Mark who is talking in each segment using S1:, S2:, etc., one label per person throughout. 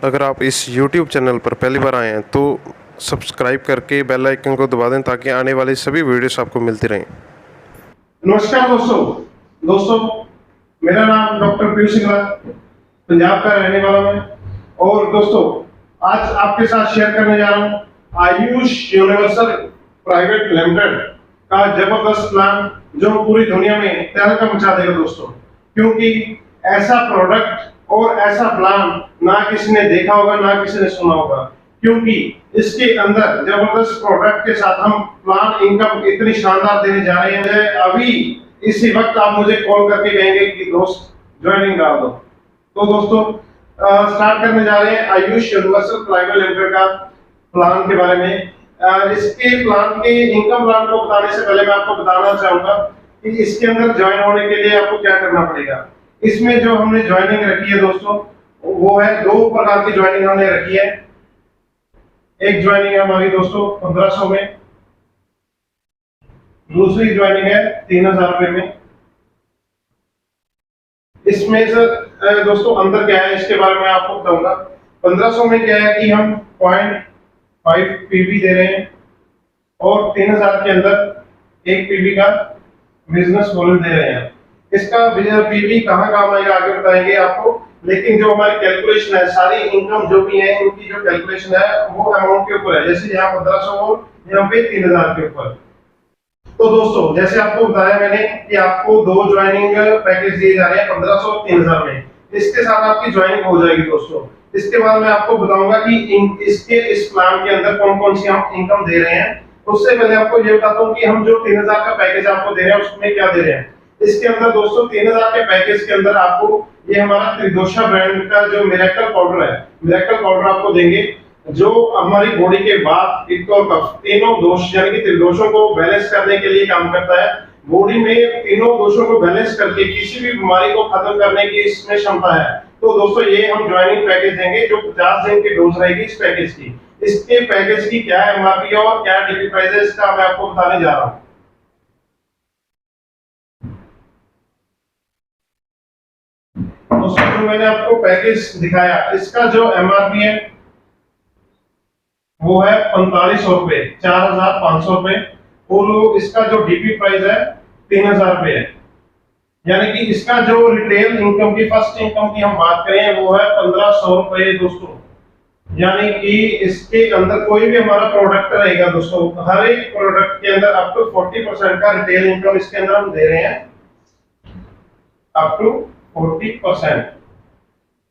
S1: अगर आप इस YouTube चैनल पर पहली बार आए हैं तो सब्सक्राइब करके बेल आइकन को दबा दें ताकि आने वाली सभी वीडियोस आपको मिलती रहें।
S2: नमस्कार दोस्तों मेरा नाम डॉक्टर पीयूष सिंगला पंजाब का रहने वाला मैं। और दोस्तों आज आपके साथ शेयर करने जा रहा हूँ आयुष यूनिवर्सल प्राइवेट लिमिटेड का जबरदस्त प्लान जो पूरी दुनिया में तहलका मचा देगा दोस्तों, क्योंकि ऐसा प्रोडक्ट और ऐसा प्लान ना किसी ने देखा होगा ना किसी ने सुना होगा, क्योंकि इसके अंदर जबरदस्त प्रोडक्ट के साथ हम प्लान इनकम इतनी शानदार देने जा रहे हैं। अभी इसी वक्त आप मुझे कॉल करके कहेंगे कि दोस्त ज्वाइनिंग डाल दो। तो दोस्तों स्टार्ट करने जा रहे हैं आयुष यूनिवर्सल प्राइवेट लिमिटेड का प्लान के बारे में। इसके प्लान के इनकम प्लान को बताने से पहले मैं आपको बताना चाहूंगा कि इसके अंदर ज्वाइन होने के लिए आपको क्या करना पड़ेगा। इसमें जो हमने ज्वाइनिंग रखी है दोस्तों वो है दो प्रकार की ज्वाइनिंग हमने रखी है। एक ज्वाइनिंग है हमारी दोस्तों 1500 में, दूसरी ज्वाइनिंग है 3000 रुपए में। इसमें सर दोस्तों अंदर क्या है इसके बारे में आपको बताऊंगा। 1500 में क्या है कि हम 0.5 पीवी दे रहे हैं और 3000 के अंदर 1 पीवी का बिजनेस वॉल्यूम दे रहे हैं। इसका पीवी कहाँ काम आएगा आगे बताएंगे आपको, लेकिन जो हमारी कैलकुलेशन है सारी इनकम जो भी है उनकी जो कैलकुलेशन है वो अमाउंट के ऊपर है। जैसे यहाँ 1500 और यहाँ पे 3000 के ऊपर। तो दोस्तों जैसे आपको बताया मैंने कि आपको दो ज्वाइनिंग पैकेज दिए जा रहे हैं 1500 और 3000 में। इसके साथ आपकी ज्वाइनिंग हो जाएगी दोस्तों। इसके बाद मैं आपको बताऊंगा कि इसके इस प्लान के अंदर कौन कौन सी हम इनकम दे रहे हैं। उससे पहले आपको ये बताता हूँ कि हम जो 3000 का पैकेज आपको दे रहे हैं उसमें क्या दे रहे हैं। इसके अंदर दोस्तों 3000 के पैकेज के अंदर आपको ये हमारा त्रिदोषा ब्रांड का जो मिरेकल पाउडर है, मिरेकल पाउडर आपको देंगे जो हमारी बॉडी के बाद पित्त और कफ तीनों दोष यानी कि त्रिदोषों को बैलेंस करने के लिए काम करता है। बॉडी में तीनों दोषों को बैलेंस करके किसी भी बीमारी को खत्म करने की इसमें क्षमता है। तो दोस्तों ये हम ज्वाइनिंग पैकेज देंगे जो 50 दिन की डोज रहेगी इस पैकेज की। इसके पैकेज की क्या एमआरपी है और क्या डीपी प्राइस है इसका मैं आपको बताने जा रहा हूँ। दोस्तों जो मैंने आपको पैकेज दिखाया इसका जो एमआरपी है वो है 4500 रुपए, 4500 रुपए। और इसका जो डीपी प्राइस है 3000 रुपए है। यानी कि इसका जो रिटेल इनकम की फर्स्ट इनकम की हम बात करें वो है 1500 रुपए दोस्तों। यानी कि इसके अंदर कोई भी हमारा प्रोडक्ट रहेगा दोस्तों, हर एक प्रोडक्ट के अंदर अप टू 40% का रिटेल इनकम इसके अंदर हम दे रहे हैं, अप टू 40%।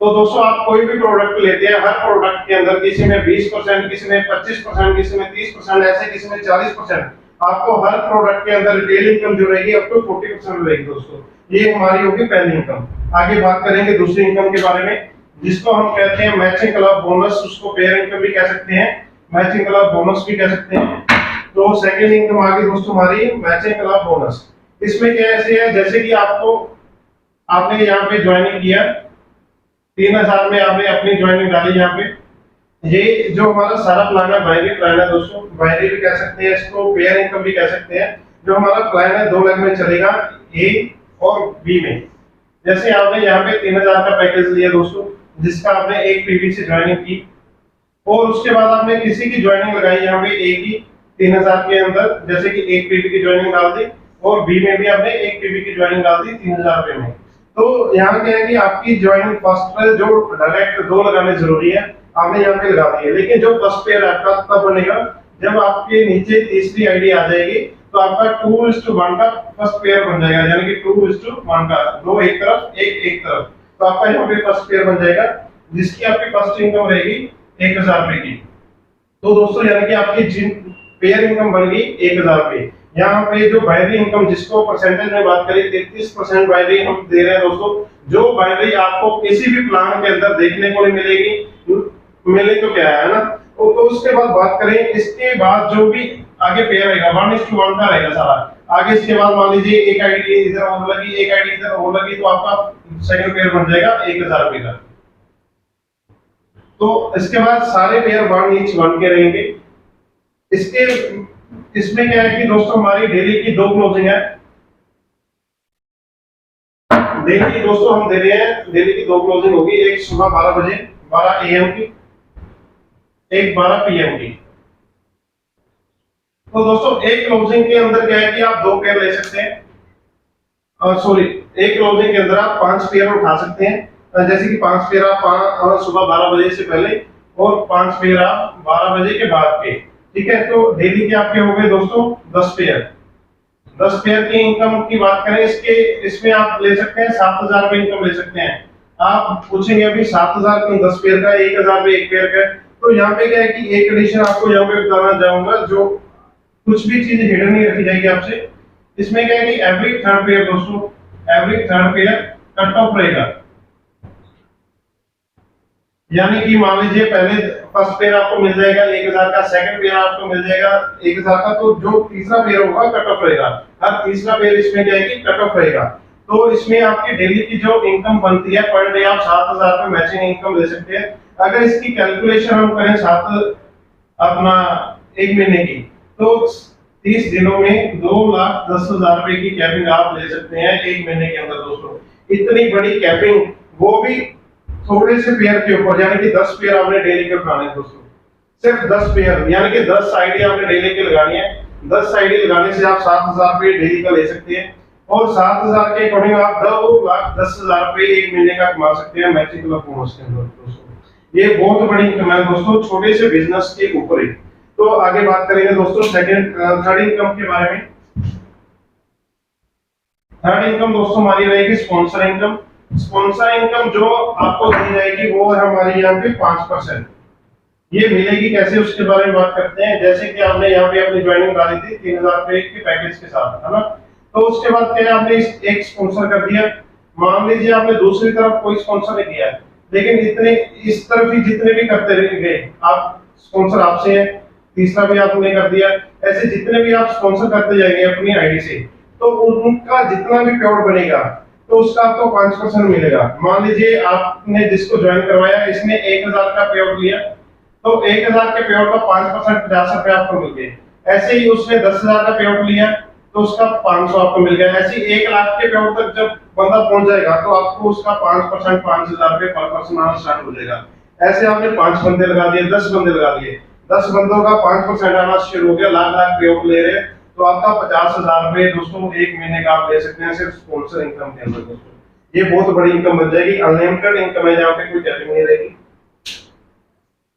S2: तो दोस्तों आप कोई भी प्रोडक्ट लेते हैं हर प्रोडक्ट के अंदर किसी में 20%, किसी में 25%, किसी में 30%, ऐसे किसी में 40%। आपको हर प्रोडक्ट के अंदर रिटेल इनकम जो रहेगी अप टू 40% रहेगी दोस्तों। ये हमारी होगी पहली इनकम। आगे बात करेंगे दूसरी इनकम के बारे में जिसको हम कहते हैं मैचिंग क्लब बोनस। उसको पेयर इनकम भी कह सकते हैं, मैचिंग क्लब बोनस भी कह सकते हैं। तो सेकंड इनकम आ गई दोस्तों हमारी मैचिंग क्लब बोनस। इसमें क्या ऐसे है जैसे कि आपने यहाँ पे ज्वाइनिंग किया 3000 में आपने अपनी ज्वाइनिंग डाली। यहाँ पे ये जो हमारा सारा प्लान है बाइनरी प्लान है दोस्तों, बाइनरी भी कह सकते हैं इसको, पेयर इनकम भी कह सकते हैं। जो हमारा प्लान है 2 लेग में चलेगा, ए और बी में। जैसे आपने यहाँ पे 3000 का पैकेज लिया दोस्तों जिसका आपने 1 पीवी से ज्वाइनिंग की और उसके बाद आपने किसी की ज्वाइनिंग लगाई यहाँ पे ए की 3000 के अंदर, जैसे कि 1 पीवी की ज्वाइनिंग डाल दी और बी में भी आपने 1 पीवी की ज्वाइनिंग डाल दी 3000 रुपए में। तो यहाँ क्या है कि आपकी ज्वाइनिंग फर्स्ट में जो डायरेक्ट 2 लगाने जरूरी है आपने यहाँ पे लगा दी है, लेकिन जो फर्स्ट पेयर आपका तब बनेगा जब आपके नीचे तीसरी आईडी आ जाएगी तो आपका 2:1 का फर्स्ट पेयर बन जाएगा। यानी कि 2:1 का, 2 एक तरफ एक तरफ। तो आपका यहाँ पे फर्स्ट पेयर बन जाएगा जिसकी आपकी फर्स्ट इनकम रहेगी 1000 रुपए की। तो दोस्तों यानी कि आपकी पेयर इनकम बन गई 1000 रुपए। यहाँ पे जो बाइनरी इनकम जिसको परसेंटेज में बात करें 33% बाइनरी हम दे रहे हैं दोस्तों। जो बाइनरी आपको किसी भी प्लान के अंदर देखने को नहीं मिलेगी, मिले तो क्या है ना। तो उसके बाद बात करें इसके बाद जो भी आगे पेयर रहेगा 1:1 का रहेगा सारा। आगे इसके बाद मान लीजिए एक आईडी इधर और लगी, एक आईडी इधर और लगी, तो आपका सेकंड पेयर बन जाएगा 1000 रुपए का। तो इसके बाद सारे पेयर 1:1 के रहेंगे। इसमें क्या है कि दोस्तों हमारी डेली की 2 क्लोजिंग है। डेली दोस्तों हम दे रहे हैं, डेली की 2 क्लोजिंग होगी, एक सुबह 12 बजे 12 AM की, एक 12 PM की। तो दोस्तों एक क्लोजिंग के अंदर क्या है कि आप 2 पेयर ले सकते हैं, सॉरी, एक क्लोजिंग के अंदर आप 5 पेयर उठा सकते हैं। जैसे कि 5 पेयर आप सुबह 12 बजे से पहले और 5 पेयर आप 12 बजे के बाद के, ठीक है। तो डेली के आपके हो गए दोस्तों 10 पेयर। 10 पेयर की इनकम की बात करें, इसमें आप ले सकते हैं 7,000 रुपए इनकम ले सकते हैं। आप पूछेंगे अभी 7,000 क्यों, 10 पेयर का 1,000 रुपए एक पेयर का। तो यहाँ पे क्या है कि एक एडिशन आपको यहाँ पे बताना चाहूंगा, जो कुछ भी चीज हिडन नहीं रखी जाएगी आपसे। इसमें क्या है कि एवरी थर्ड पेयर दोस्तों, every third pair cut off रहेगा। यानी कि मान लीजिए पहले फर्स्ट पेयर आपको मिल जाएगा 1,000 का, सेकंड पेयर आपको मिल जाएगा 1,000 का, तो जो तीसरा पेयर होगा कट ऑफ रहेगा। हर तीसरा पेयर इसमें क्या है कि कट ऑफ रहेगा। तो इसमें आपकी डेली की जो इनकम बनती है पर डे, आप 7,000 रुपए मैचिंग इनकम ले सकते हैं। अगर इसकी कैलकुलेशन हम करें 7 अपना एक महीने की, तो 30 दिनों में 2,10,000 रुपए की कैपिंग आप ले सकते हैं एक महीने के अंदर दोस्तों। इतनी बड़ी कैपिंग, वो भी थोड़े से पेयर के ऊपर, यानी कि 10 पेयर आपने डेली के उठाने हैं दोस्तों, सिर्फ 10 पेयर, यानी कि 10 आईडी आपने डेली के लगानी है। 10 आईडी लगाने से आप 7,000 रुपए डेली का ले सकते हैं, और 7,000 के अकॉर्डिंग आप 2,10,000 रुपए एक महीने का कमा सकते हैं मैचिंग क्लब बोनस के अंदर दोस्तों। ये बहुत बड़ी इनकम है दोस्तों, छोटे से बिजनेस के ऊपर ही। तो आगे बात करेंगे दोस्तों थर्ड इनकम के बारे में। थर्ड इनकम दोस्तों हमारी रहेगी स्पॉन्सर इनकम। स्पॉन्सर इनकम जो आपको दी जाएगी वो है हमारी यहाँ पे 5%। ये मिलेगी कैसे, उसके बारे में बात करते हैं। जैसे कि आपने यहाँ पे अपनी ज्वाइनिंग डाली थी 3,000 रुपए के पैकेज के साथ, है ना। तो उसके बाद क्या है, आपने एक स्पॉन्सर कर दिया। मान लीजिए आपने दूसरी तरफ कोई स्पॉन्सर नहीं किया, लेकिन इतने इस तरफ ही जितने भी करते रह गए आप, स्पॉन्सर आपसे है, तीसरा भी आपने कर दिया, ऐसे जितने भी आप स्पॉन्सर करते जाएंगे अपनी आईडी से, तो उनका जितना भी पेआउट बनेगा तो उसका आपको 5% मिलेगा। मान लीजिए आपने जिसको ज्वाइन करवाया, इसने 1,000 का पेआउट लिया, तो 1,000 के पेआउट का 5% 50 रुपए आपको मिल गए। ऐसे ही उसने 10,000 का पेआउट लिया तो उसका 500 आपको मिल गया। ऐसे 1 लाख के पेआउट तक जब बंदा पहुंच जाएगा तो आपको उसका 5% 5,000 रुपए पर पर्सन आना स्टार्ट हो जाएगा। ऐसे आपने 5 बंदे लगा दिए, 10 बंदे लगा दिए, 10 बंदों का 5% आना शुरू हो गया, लाख पेआउट ले रहे, तो आपका 50,000 रुपए दोस्तों एक महीने का आप ले सकते हैं सिर्फ स्पॉन्सर इनकम के अंदर दोस्तों। ये बहुत बड़ी इनकम बन जाएगी, अनलिमिटेड इनकम है, जहाँ पे कोई कैपिंग नहीं रहेगी।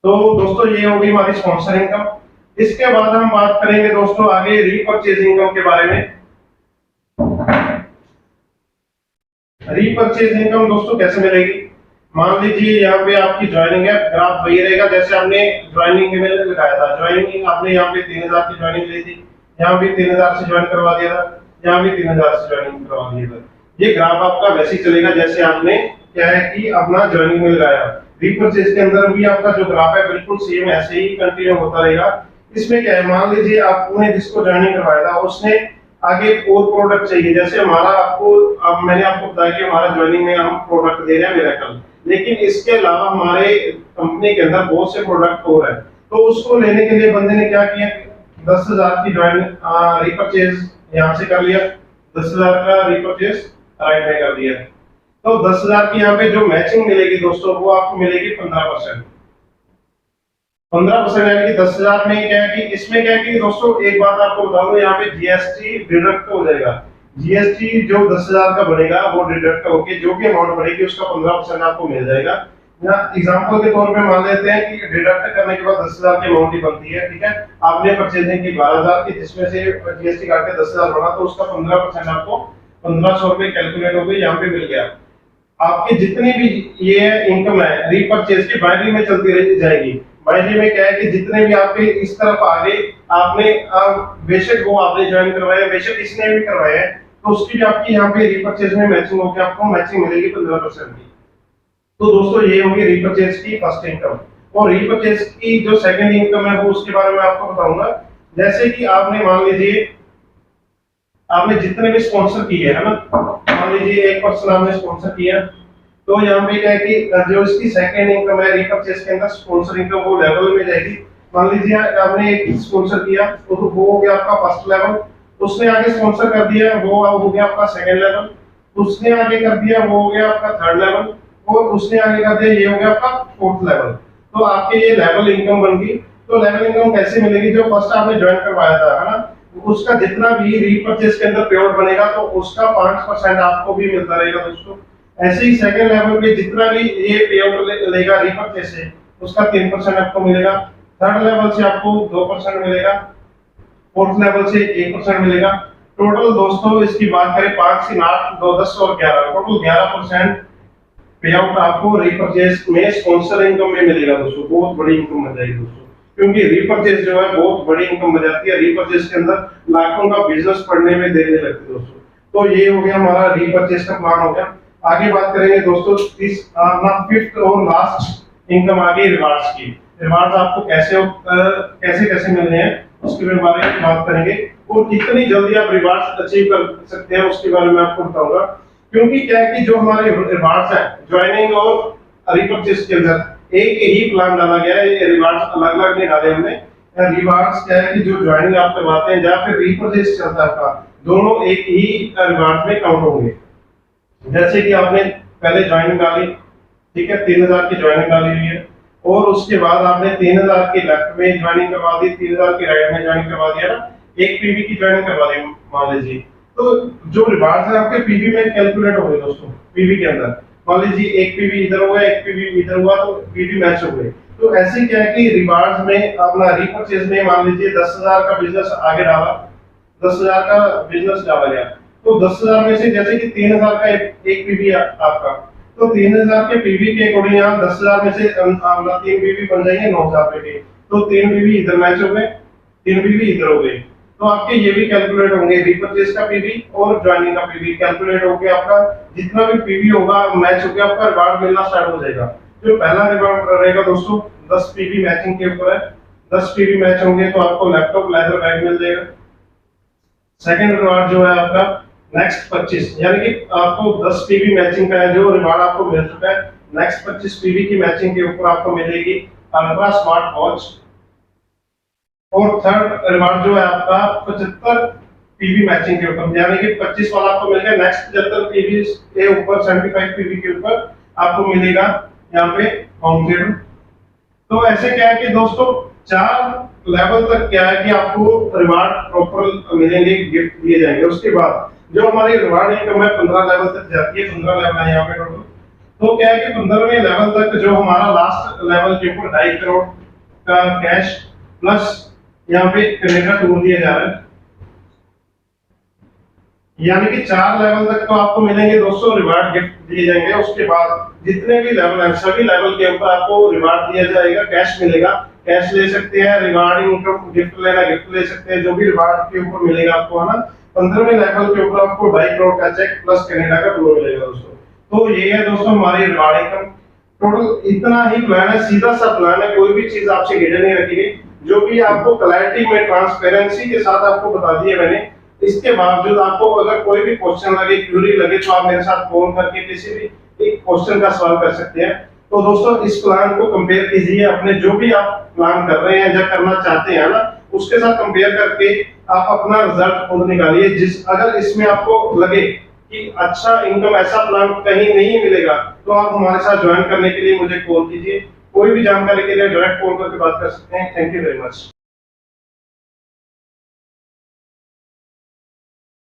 S2: तो दोस्तों ये होगी हमारी स्पॉन्सर इनकम। इसके बाद हम बात करेंगे दोस्तों आगे रीपरचेज इनकम के बारे में। रीपरचेज इनकम दोस्तों कैसे मिलेगी, मान लीजिए यहाँ पे आपकी ज्वाइनिंग है, ग्राफ वही रहेगा जैसे आपने ज्वाइनिंग में लगाया था। ज्वाइनिंग आपने यहाँ पे 3,000 की ज्वाइनिंग ली थी, यहाँ भी 3,000 से ज्वाइन करवा दिया था, यहाँ भी 3,000 से ज्वाइनिंग करवा दिया था। ये ग्राफ आपका वैसे ही चलेगा जैसे आपने क्या है कि अपना ज्वाइनिंग में लगाया। रीपरचेज के अंदर भी आपका जो ग्राफ है बिल्कुल सेम ऐसे ही कंटिन्यू होता रहेगा। इसमें क्या है, मान लीजिए आपने जिसको ज्वाइनिंग करवाया था उसने आगे और प्रोडक्ट चाहिए, जैसे हमारा आपको मैंने आपको बताया कि हमारा ज्वाइनिंग में हम प्रोडक्ट दे रहे हैं मिरेकल, लेकिन इसके अलावा हमारे कंपनी के अंदर बहुत से प्रोडक्ट और है। तो उसको लेने के लिए बंदे ने क्या किया, 10,000 की ज्वाइनिंग रीपरचेज यहाँ से कर लिया, 10,000 का रीपरचेज राइट में कर दिया। तो 10,000 की यहाँ पे जो मैचिंग मिलेगी दोस्तों वो आपको मिलेगी 15%। 15% यानी कि 10,000 में क्या है कि इसमें क्या है कि दोस्तों एक बात आपको बता दूं, यहाँ पे जीएसटी डिडक्ट हो जाएगा। जीएसटी जो 10,000 का बनेगा वो डिडक्ट होके जो भी अमाउंट बनेगी उसका 15% आपको मिल जाएगा। यहाँ एग्जांपल के तौर पे मान लेते हैं कि डिडक्ट करने के बाद 10,000 की अमाउंट ही बनती है, ठीक है। आपने परचेजिंग की 12,000 की, जिसमें से जीएसटी काट के 10,000 बना, तो उसका 15% आपको 1,500 रुपए कैलकुलेट हो गई, यहाँ पे मिल गया। आपकी जितनी भी ये इनकम है रीपरचेज की बाइनरी में चलती रह जाएगी। बाइनरी में क्या है कि जितने भी आपके इस तरफ आगे आपने बेशक वो आपने ज्वाइन करवाया, बेशक इसने भी करवाया है, तो उसकी भी आपकी यहाँ पे रीपरचेज में मैचिंग होकर आपको मैचिंग मिलेगी 15% की। तो दोस्तों ये होगी रीपरचेज की फर्स्ट इनकम। और रीपरचेज की जो सेकंड इनकम है वो उसके बारे में आपको बताऊंगा। जैसे कि आपने मान लीजिए आपने जितने भी स्पॉन्सर किए है ना, मान लीजिए एक पर्सन आपने स्पॉन्सर किया, तो यहाँ पे क्या है कि जो इसकी सेकंड इनकम है रीपरचेज के अंदर स्पॉन्सर इनकम वो लेवल में जाएगी। मान लीजिए आपने एक स्पॉन्सर किया तो वो हो गया आपका फर्स्ट लेवल, उसने आगे स्पॉन्सर कर दिया वो हो गया आपका सेकंड लेवल, उसने आगे कर दिया वो हो गया आपका थर्ड लेवल, और उसने आगे कर दिया, ये हो गया आपका फोर्थ लेवल। तो आपके ये लेवल इनकम बन गई। तो लेवल इनकम कैसे मिलेगी? जो फर्स्ट आपने ज्वाइन करवाया था, है ना, उसका जितना भी रीपर्चेस के अंदर पे आउट बनेगा तो उसका 5% आपको भी मिलता रहेगा दोस्तों। ऐसे ही सेकंड लेवल पे जितना भी ये पे आउट लेगा रीपर्चेस से, उसका 3% आपको मिलेगा। थर्ड लेवल से आपको 2% मिलेगा, फोर्थ लेवल से 1% मिलेगा। टोटल दोस्तों इसकी बात करें 5 से 8, 2, 10 और 11, टोटल 11% पे आउट आपको रीपर्चेस में स्पॉन्सर इनकम में मिलेगा दोस्तों। बहुत बड़ी इनकम मिल जाएगी दोस्तों, क्योंकि रीपर्चेस जो है बहुत बड़ी इनकम हो जाती है। रीपर्चेस के अंदर लाखों का बिजनेस पढ़ने में देने लगते हैं दोस्तों। तो ये हो गया हमारा रीपर्चेस का प्लान हो गया। आगे बात करेंगे दोस्तों फिफ्थ और लास्ट इनकम आ गई रिवार्ड्स की। रिवार्ड्स आपको कैसे कैसे मिलने हैं उसके बारे में बात करेंगे, और कितनी जल्दी आप रिवार्ड्स अचीव कर सकते हैं उसके बारे में आपको बताऊंगा। क्योंकि क्या है कि जो हमारे रिवार्ड्स हैं ज्वाइनिंग और रीपर्चेस के अंदर एक ही प्लान डाला गया है, ये रिवार्ड्स अलग अलग नहीं डाले हमने। रिवार्ड्स क्या है कि जो ज्वाइनिंग आप करवाते हैं या फिर रीपर्चेस चलता है आपका, दोनों एक ही रिवार्ड में काउंट होंगे। जैसे कि आपने पहले ज्वाइनिंग डाली, ठीक है, 3000 की ज्वाइनिंग डाली हुई है, और उसके बाद आपने 3000 की लेफ्ट में ज्वाइनिंग करवा दी, 3000 की राइट में ज्वाइनिंग करवा दिया ना, एक पीवी की ज्वाइनिंग करवा दी मान लीजिए। तो जो रिवार्ड्स है आपके पीवी में कैलकुलेट हो गए दोस्तों। पीवी के अंदर मान लीजिए एक पीवी इधर हुआ, एक पीवी इधर हुआ, तो पीवी मैच हो गए। तो ऐसे क्या है कि रिवार्ड्स में अपना रीपर्चेस में मान लीजिए 10,000 का बिजनेस आगे डाला, 10,000 का बिजनेस डाला गया, तो 10,000 में से जैसे कि 3,000 का एक पीवी आपका, तो 3,000 के पीवी के अकॉर्डिंग यहाँ 10,000 में से अपना 3 पीवी बन जाएंगे 9,000 रुपए के। तो 3 पीवी इधर मैच हो गए, 3 पीवी इधर हो गए। तो आपके ये भी कैलकुलेट होंगे, रीपर्चेस का पीवी और ज्वाइनिंग का पीवी कैलकुलेट होके आपका जितना भी पीवी होगा मैच होके आपका रिवार्ड मिलना स्टार्ट हो जाएगा। जो पहला रिवार्ड रहेगा दोस्तों 10 पीवी मैचिंग के ऊपर है। 10 पीवी मैच होंगे तो आपको लैपटॉप लेदर बैग मिल जाएगा। सेकंड रिवार्ड जो है आपका नेक्स्ट 25, यानी कि आपको 10 पीवी मैचिंग का है जो रिवार्ड आपको मिल चुका है। नेक्स्ट 25 पीवी की मैचिंग के ऊपर आपको मिलेगी अल्ट्रा स्मार्ट वॉच। और थर्ड रिवार्ड जो है आपका 75 पीवी मैचिंग के ऊपर, यानी कि 25 वाला आपको मिल गया। नेक्स्ट 75 पीवी के ऊपर 75 पीवी के ऊपर आपको मिलेगा यहाँ पे होम थिएटर। तो ऐसे क्या है कि दोस्तों 4 लेवल तक क्या है कि आपको रिवार्ड प्रॉपर मिलेंगे, गिफ्ट दिए जाएंगे। उसके बाद जो हमारी रिवार्ड इनकम है 15 लेवल तक जाती है, 15 लेवल है यहाँ पे टोटल। तो क्या है कि 15वें लेवल तक जो हमारा लास्ट लेवल के ऊपर 2.5 करोड़ का कैश प्लस यहाँ पे कनेडा टूर दिया जा रहा है, यानी कि 4 लेवल तक तो आपको मिलेंगे दोस्तों, रिवार्ड गिफ्ट दिए जाएंगे। उसके बाद जितने भी लेवल हैं सभी लेवल के ऊपर आपको रिवार्ड दिया जाएगा, कैश मिलेगा। कैश ले सकते हैं, रिवार्ड इनकम गिफ्ट लेना गिफ्ट ले सकते हैं, जो भी रिवार्ड के ऊपर मिलेगा आपको, है ना। 15वें लेवल के ऊपर आपको 2.5 करोड़ का चेक प्लस कनाडा का टूर मिलेगा दोस्तों। तो ये है दोस्तों हमारी रिवार्ड इनकम। टोटल इतना ही प्लान है, सीधा सा प्लान है, कोई भी चीज आपसे हिडन नहीं रखी गई। जो भी आपको क्लैरिटी में ट्रांसपेरेंसी के साथ आपको बता दिया मैंने। इसके बावजूद आपको अगर कोई भी क्वेश्चन लगे, क्वेरी लगे, तो आप मेरे साथ फोन करके किसी भी एक क्वेश्चन का सवाल कर सकते हैं। तो दोस्तों इस प्लान को कंपेयर कीजिए अपने जो भी आप प्लान कर रहे हैं या करना चाहते हैं ना, उसके साथ कंपेयर करके आप अपना रिजल्ट खुद निकालिए। अगर इसमें आपको लगे कि अच्छा इनकम ऐसा प्लान कहीं नहीं मिलेगा, तो आप हमारे साथ ज्वाइन करने के लिए मुझे कॉल कीजिए। कोई भी जानकारी के लिए डायरेक्ट कॉल करके बात कर सकते हैं। Thank you very much.